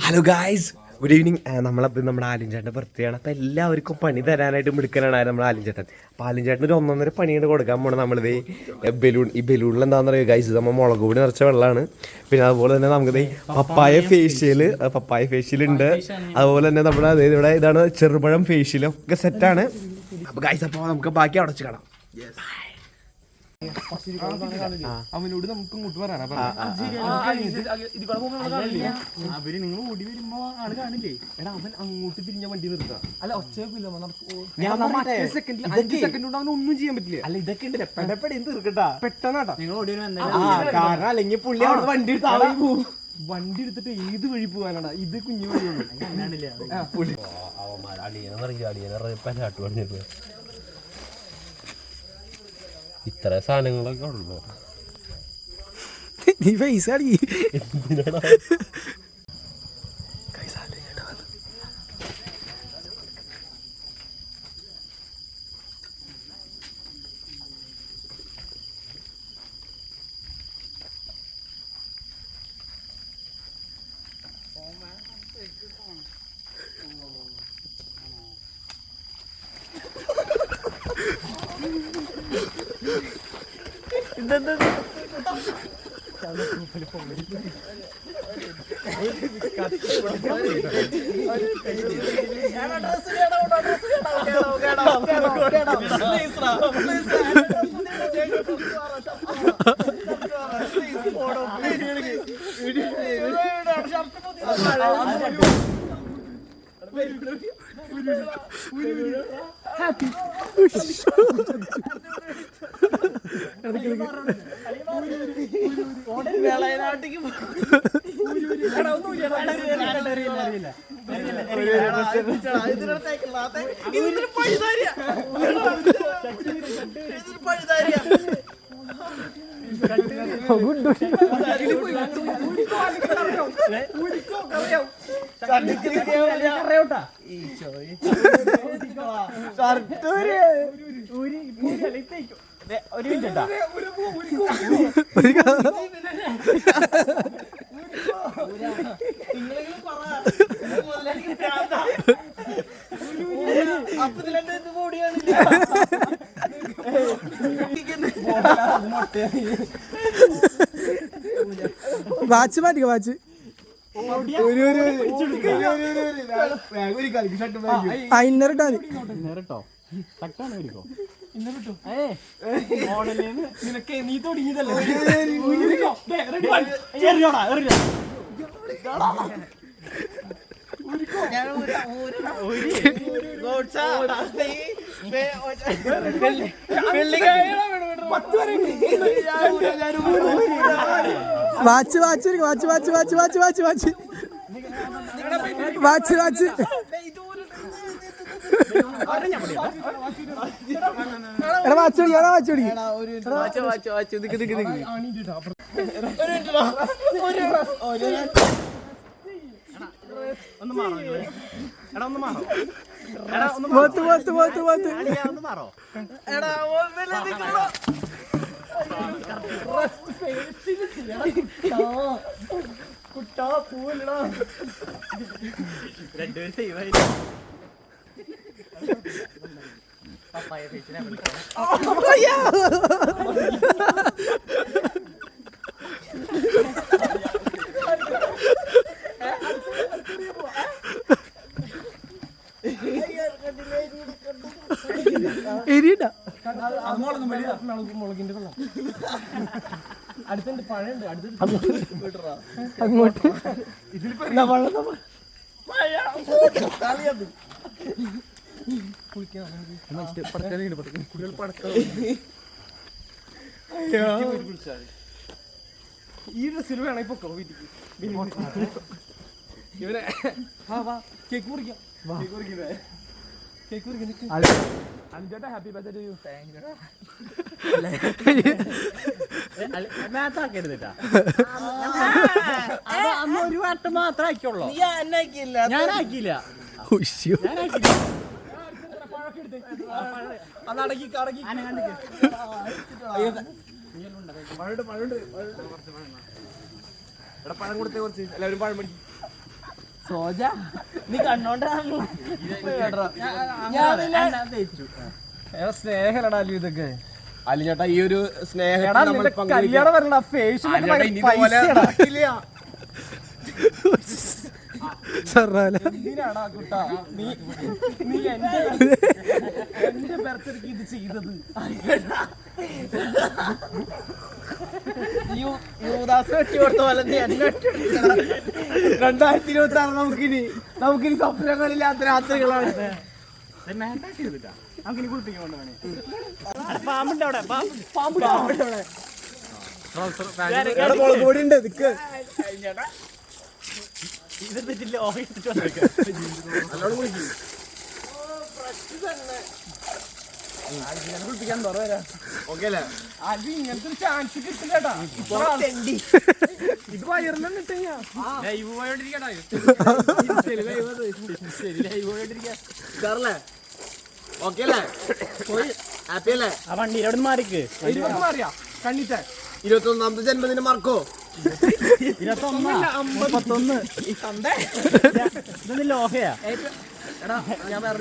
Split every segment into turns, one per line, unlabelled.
Hello guys, good evening. നമ്മളപ്പോൾ നമ്മുടെ ആലിൻചേട്ടൻ്റെ ബർത്ത്ഡേയാണ്. അപ്പോൾ എല്ലാവർക്കും പണി തരാനായിട്ട് മിടുക്കനാണ് നമ്മുടെ ആലിൻചേട്ടൻ. അപ്പോൾ ആലിൻചേട്ടൻ ഒരു ഒന്നൊന്നര പണിയാണ് കൊടുക്കാൻ പോകണം. നമ്മളിത് ഈ ബലൂണിൽ എന്താണെന്ന് പറയുക ഗായ്സ്, നമ്മൾ മുളക് പൊടി നിറച്ച വെള്ളമാണ്. പിന്നെ അതുപോലെ തന്നെ നമുക്കിത് പപ്പായ ഫേഷ്യൽ ഉണ്ട്. അതുപോലെ തന്നെ നമ്മുടെ ഇവിടെ ഇതാണ് ചെറുപഴം ഫേഷ്യലും ഒക്കെ സെറ്റാണ്. അപ്പോൾ ഗായ്സ്, അപ്പോൾ നമുക്ക് ബാക്കി അടച്ചു കാണാം.
അവനോട് നമുക്ക് ഇങ്ങോട്ട് പറയാനാ നിങ്ങൾ ഓടി വരുമ്പോ ആള് കാണില്ലേ? എടാ അവൻ അങ്ങോട്ട് തിരിഞ്ഞ വണ്ടി നിർത്താം. അല്ല ഒച്ചയില്ല, 5 സെക്കൻഡ് കൊണ്ട് അവൻ ഒന്നും ചെയ്യാൻ പറ്റില്ല. അല്ല ഇതൊക്കെ ഉണ്ടല്ലേ പെടപ്പെടി തീർക്കട്ടാ പെട്ടെന്നാട്ടാ നിങ്ങൾ ഓടി. കാരണം അല്ലെങ്കിൽ പുള്ളി അവിടെ വണ്ടി എടുത്തിട്ട് ഏത് വഴി പോകാനാടാ? ഇത് കുഞ്ഞു വഴിയാണ്.
ഇത്ര സാധനങ്ങളൊക്കെ ഉള്ളു.
നീ പൈസ ഒരു മിനിറ്റ് വാച്ച് മാറ്റിക്കോ. വാച്ച് ഇന്നറിട്ടോ നിനക്ക് നീ തുടങ്ങിയതല്ലേ? Watch watch watch watch watch watch watch watch watch watch എടാ വാച്ച് എടാ വാച്ച് കുട്ടാ പൂവല്ലടാ. രണ്ടുപേരും സേവായി. പപ്പായ ഫേഷ്യൽ മുളകിന്റെ വെള്ളം അടുത്തുണ്ട്. പഴയുണ്ട് അങ്ങോട്ട്. ഈ ഡ്രസ്സിൽ വേണം ഇപ്പൊ വീട്ടിക്ക് ഇവരെ കേക്ക് മുറിക്കാം. Happy birthday to you. ഒരു വട്ടം മാത്രം ആക്കിയുള്ളൂ. ഞാൻ ആക്കിയില്ല. പഴം കൊടുത്തേ കുറച്ച് എല്ലാവരും പഴം പഠിക്കും.
സോജ നീ കണ്ടോണ്ടാണ്
സ്നേഹലടാ അല്ലു ഇതൊക്കെ.
അലിഞ്ചേട്ടാ ഈ ഒരു സ്നേഹം
കല്യാണം വരണ എന്തിനാടാ കുട്ടാ നീ എന്റെ ബർത്ത്ഡേക്ക് ഇത് ചെയ്തത്?
യൂദാസ് വെട്ടി കൊടുത്ത പോലെ നീ എന്നെ
2026 നമുക്കിനി സ്വപ്നങ്ങളില്ലാത്ത രാത്രികളാണ്.
നമുക്കിനി കുളിപ്പിക്കാൻ കൊണ്ടുപോകണേ.
ഉണ്ട് നിക്ക്. കുളിപ്പിക്കാൻ തുറവരാ. അത് ഇങ്ങനത്തെ ഒരു ചാൻസ് കിട്ടില്ലട്ടാ. ഇത് വയറിലും കിട്ടില്ല.
ആ വണ്ടിയിൽ അവിടെ മാറിക്ക്.
മാറിയാ കണ്ണിച്ചാൻ
21ാമത്തെ ജന്മദിനം മാർക്കോ
51 ഇതൊന്നും ലോഹയാ.
ഞാൻ വേറെ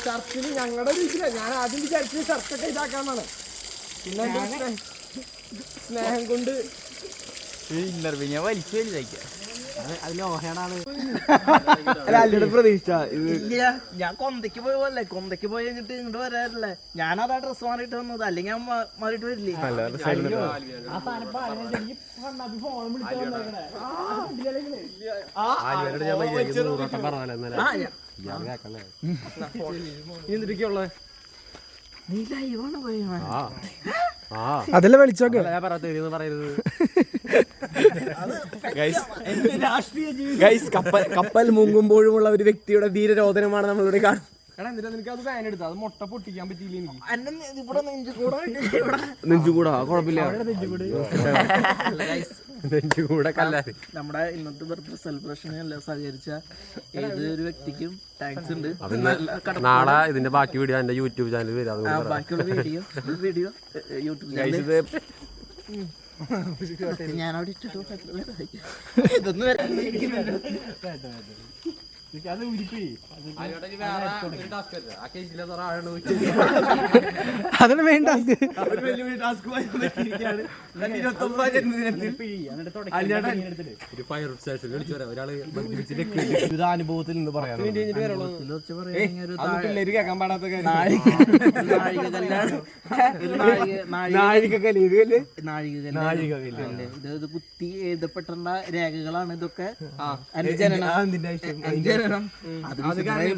ചർച്ചിൽ ഞങ്ങളുടെ വീട്ടില ഞാൻ ആദ്യം വിചാരിച്ചത് ഷർട്ടൊക്കെ ഇതാക്കാന്നാണ്. പിന്നെ സ്നേഹം കൊണ്ട്
ഞാൻ വലിച്ചു വലുതായിക്ക. അത് ലോഹയാണ്.
പ്രതീക്ഷ
ഞാൻ കൊന്തയ്ക്ക് പോയ പോലെ കൊന്തയ്ക്ക് പോയി കഴിഞ്ഞിട്ട് ഇങ്ങോട്ട് വരാറില്ലേ. ഞാനതാ ഡ്രസ് മാറിയിട്ട് വന്നത്. അല്ലെങ്കിൽ ഞാൻ മാറിയിട്ട് വരില്ലേ. നീ ലൈവാണ് പോയി.
അതല്ലേ വിളിച്ചോക്കെ.
കപ്പൽ മുങ്ങുമ്പോഴുമുള്ള ഒരു വ്യക്തിയുടെ ധീരരോധനമാണ് നമ്മളിവിടെ കാണുന്നത്.
എടാ എന്നിട്ട് നിനക്ക് അത് ഫാൻ എടുത്താ അത് മുട്ട പൊട്ടിക്കാൻ പറ്റിയില്ല എനിക്ക്.
ഇവിടെ
നെഞ്ചുകൂടാ കുഴപ്പമില്ല. നെഞ്ചുകൂടെ കല്ലാതെ
നമ്മുടെ ഇന്നത്തെ ബർത്ത്ഡേ സെലിബ്രേഷന് എല്ലാം സഹകരിച്ച ഏതൊരു വ്യക്തിക്കും താങ്ക്സ് ഉണ്ട്.
നാളെ ഇതിന്റെ ബാക്കി വീഡിയോ എന്റെ യൂട്യൂബ് ചാനൽ വരും.
ബാക്കിയുള്ള വീഡിയോ യൂട്യൂബ് ചാനൽ ഞാനവിടെ ഇട്ടിട്ടു. ഇതൊന്നും
അതാണ് മെയിൻ ടാസ്ക്.
അനുഭവത്തിൽ നിന്ന് പറയാം.
കേൾക്കാൻ പാടാത്ത
ഇത് കുത്തി എഴുതപ്പെടേണ്ട രേഖകളാണ് ഇതൊക്കെ. ജനനം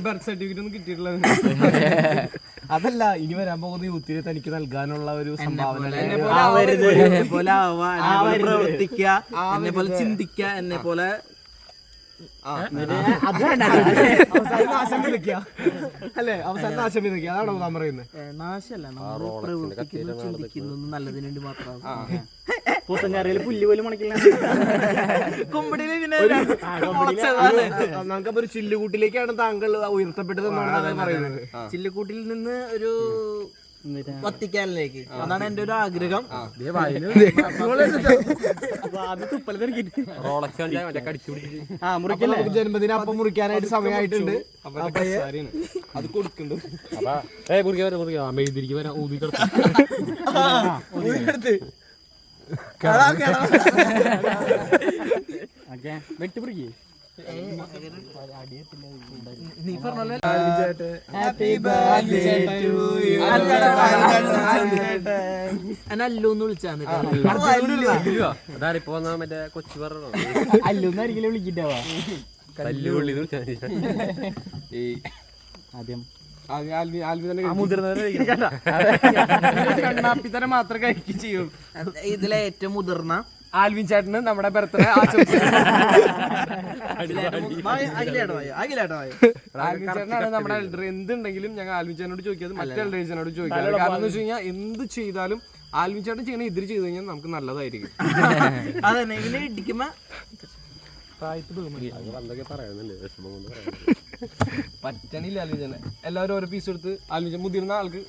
ബർത്ത് സർട്ടിഫിക്കറ്റ് ഒന്നും കിട്ടിയിട്ടില്ല.
അതല്ല ഇനി വരാൻ പോകുന്ന യൂത്തിന് തനിക്ക് നൽകാനുള്ള ഒരു സംഭാവന.
എന്നെ പോലെ ആവാ, എന്നെ പോലെ പ്രവർത്തിക്കുക, എന്നെ പോലെ ചിന്തിക്കുക, എന്നെ പോലെ
നാശം വിളിക്കുക അല്ലേ? അവസാനം നാശം വിളിക്കുക. അതാണോ നാം പറയുന്നത്?
നാശല്ല, നമ്മൾ പ്രവർത്തിക്കുന്നു ചിന്തിക്കുന്നു നല്ലതിന് വേണ്ടി മാത്രമാണ്. പൂത്തങ്കാരയില് പുല്ല് പോലും മണക്കില്ല.
നമുക്കപ്പോ ഒരു ചില്ലുകൂട്ടിലേക്കാണ് താങ്കൾ ഉയർത്തപ്പെട്ടത് എന്നാണ് പറയുന്നത്.
ചില്ലുകൂട്ടിൽ നിന്ന് ഒരു വത്തിക്കാനിലേക്ക്, അതാണ് എന്റെ ഒരു ആഗ്രഹം.
ജന്മദിനം അപ്പം മുറിക്കാനായിട്ട് സമയമായിട്ടുണ്ട്. അത് കൊടുക്കുന്നുണ്ട്.
വെട്ടിപ്പിടിക്കേ നീ പറഞ്ഞ അല്ലൂന്ന് വിളിച്ചാന്ന്
അതാണിപ്പോ മറ്റേ കൊച്ചു പറഞ്ഞോ
അല്ലൂന്നായിരിക്കില്ല വിളിക്കണ്ടാവാ. ആദ്യം
കണ്ണാപ്പിത്തരം മാത്രം കഴിക്കുകയും ചെയ്യും.
ഇതിലെ ഏറ്റവും മുതിർന്ന
ആൽവിൻ ചേട്ടന് നമ്മുടെ ബർത്ത്ഡേ ആശംസിക്കുന്നു. ആൽവിൻ ചേട്ടനാണ് നമ്മുടെ എൽഡർ. എന്തുണ്ടെങ്കിലും ഞങ്ങൾ ആൽവിൻ ചേട്ടനോട് ചോദിക്കാതെ മറ്റേ എൽഡേഴ്സിനോട് ചോദിക്കാറ്. കാരണം എന്ന് വെച്ച് കഴിഞ്ഞാൽ എന്ത് ചെയ്താലും ആൽവിൻ ചേട്ടൻ ചെയ്യണ എതിര് ചെയ്ത് കഴിഞ്ഞാൽ നമുക്ക് നല്ലതായിരിക്കും.
അതന്നെ ഇതിനെ ഇടിക്കുമ്പോ
പറ്റണില്ല ആൽവിൻ ചേട്ടനെ. എല്ലാവരും ഓരോ പീസ് എടുത്ത് ആൽവിൻ ചേട്ടൻ മുതിർന്ന ആൾക്ക്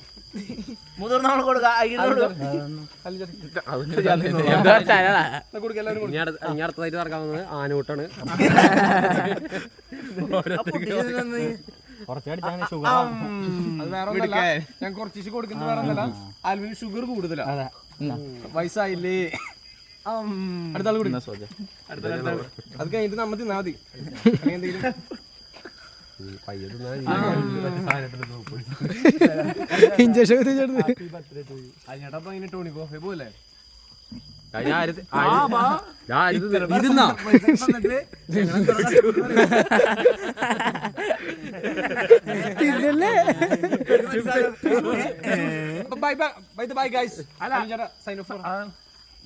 മുതിർന്ന ആൾ കൊടുക്കാം
ഇനി അടുത്തതായിട്ട് നടക്കാൻ വന്നത് ആനൂട്ടാണ്. അത് വേറെ ഒന്നല്ല, ഞാൻ കുറച്ച് കൊടുക്കുന്നത് വേറെ ഒന്നല്ല, ആൽവിന് ഷുഗർ കൂടുതലാ, വയസ്സായില്ലേ. അടുത്ത ആൾ കൂടി, അത് കഴിഞ്ഞിട്ട് നമ്മ തിന്നാ മതി. എന്തെങ്കിലും
ഇഞ്ചക്ഷൻ
ചേട്ടാ ഇങ്ങനെ ടോണിക്കോ പോലെ ബൈ ഗൈസ്. Sign of.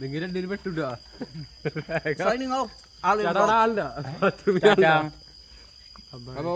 നിങ്ങൾ രണ്ടുപേരും പെട്ടുണ്ടോ?
Signing off.
അപ്പോ